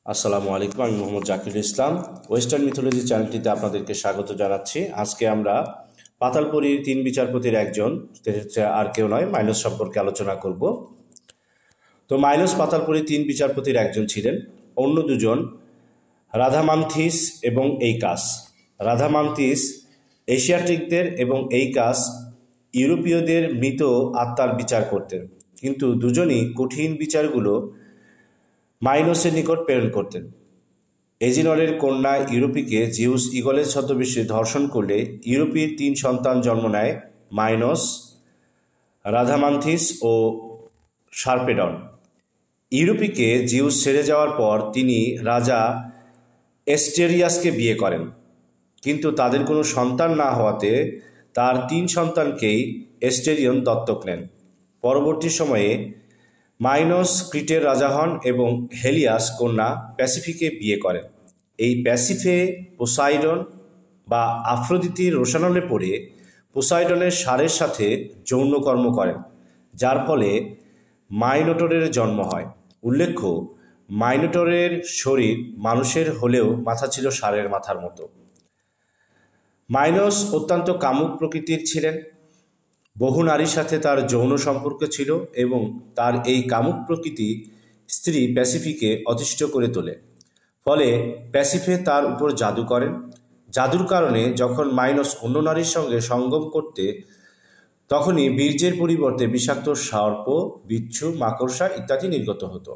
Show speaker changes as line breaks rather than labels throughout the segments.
আসসালামু আলাইকুম, আমি মোহাম্মদ জাকির ইসলাম। ওয়েস্টার্ন মিথোলজি চ্যানেলটিতে আপনাদেরকে স্বাগত জানাচ্ছি। আজকে আমরা পাতালপুরীর ৩ বিচারপতির একজন, আর কেউ নয়, মাইনস সম্পর্কে আলোচনা করব। তো মাইনস পাতালপুরীর ৩ বিচারপতির একজন ছিলেন। অন্য দুজন রাধামান্থিস এবং এইকাস। রাধামান্থিস এশিয়াটিকদের এবং এইকাস ইউরোপীয়দের মৃত আত্মার বিচার করতেন, কিন্তু দুজনই কঠিন বিচারগুলো মাইনসের নিকট প্রেরণ করতেন। এজিনরের কন্যা ইউরোপীকে জিউস ইগলের ছদ্মবেশে ধর্ষণ করলে ইউরোপীর ৩ সন্তান জন্ম নেয়: মাইনস, রাধামান্থিস ও সার্পেডন। ইউরোপীকে জিউস ছেড়ে যাওয়ার পর তিনি রাজা এস্টেরিয়াসকে বিয়ে করেন, কিন্তু তাদের কোনো সন্তান না হওয়াতে তার ৩ সন্তানকেই এস্টেরিয়ন দত্তক নেন। পরবর্তী সময়ে মাইনস ক্রিটের রাজা হন এবং হেলিয়াস কন্যা প্যাসিফিকে বিয়ে করেন। এই প্যাসিফে পোসাইডন বা আফ্রোদিতির রোষানলে পড়ে পোসাইডনের ষাঁড়ের সাথে যৌনকর্ম করেন, যার ফলে মাইনোটরের জন্ম হয়। উল্লেখ্য, মাইনোটরের শরীর মানুষের হলেও মাথা ছিল ষাঁড়ের মাথার মতো। মাইনস অত্যন্ত কামুক প্রকৃতির ছিলেন। বহু নারীর সাথে তার যৌন সম্পর্ক ছিল এবং তার এই কামুক প্রকৃতি স্ত্রী প্যাসিফিকে অতিষ্ঠ করে তোলে। ফলে প্যাসিফে তার উপর জাদু করেন। জাদুর কারণে যখন মাইনস অন্য নারীর সঙ্গে সঙ্গম করতে, তখনই বীর্যের পরিবর্তে বিষাক্ত সর্প, বিচ্ছু, মাকড়সা ইত্যাদি নির্গত হতো।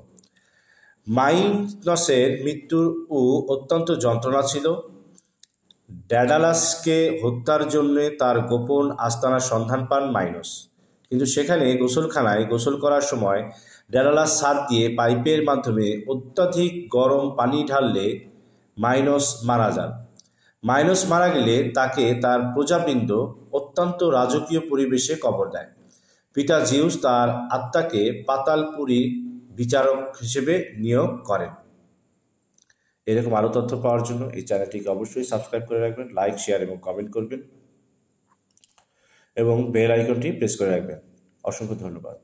মাইনসের মৃত্যুর অত্যন্ত যন্ত্রণা ছিল। ড্যাডালাসকে হত্যার জন্য তার গোপন আস্তানার সন্ধান পান মাইনস, কিন্তু সেখানে গোসলখানায় গোসল করার সময় ড্যাডালাস ছাদ দিয়ে পাইপের মাধ্যমে অত্যাধিক গরম পানি ঢাললে মাইনস মারা যান। মাইনস মারা গেলে তাকে তার প্রজাবৃন্দ অত্যন্ত রাজকীয় পরিবেশে কবর দেয়। পিতা জিউস তার আত্মাকে পাতালপুরী বিচারক হিসেবে নিয়োগ করেন। এরকম আরও তথ্য পাওয়ার জন্য এই চ্যানেলটিকে অবশ্যই সাবস্ক্রাইব করে রাখবেন, লাইক, শেয়ার এবং কমেন্ট করবেন এবং বেল আইকনটি প্রেস করে রাখবেন। অসংখ্য ধন্যবাদ।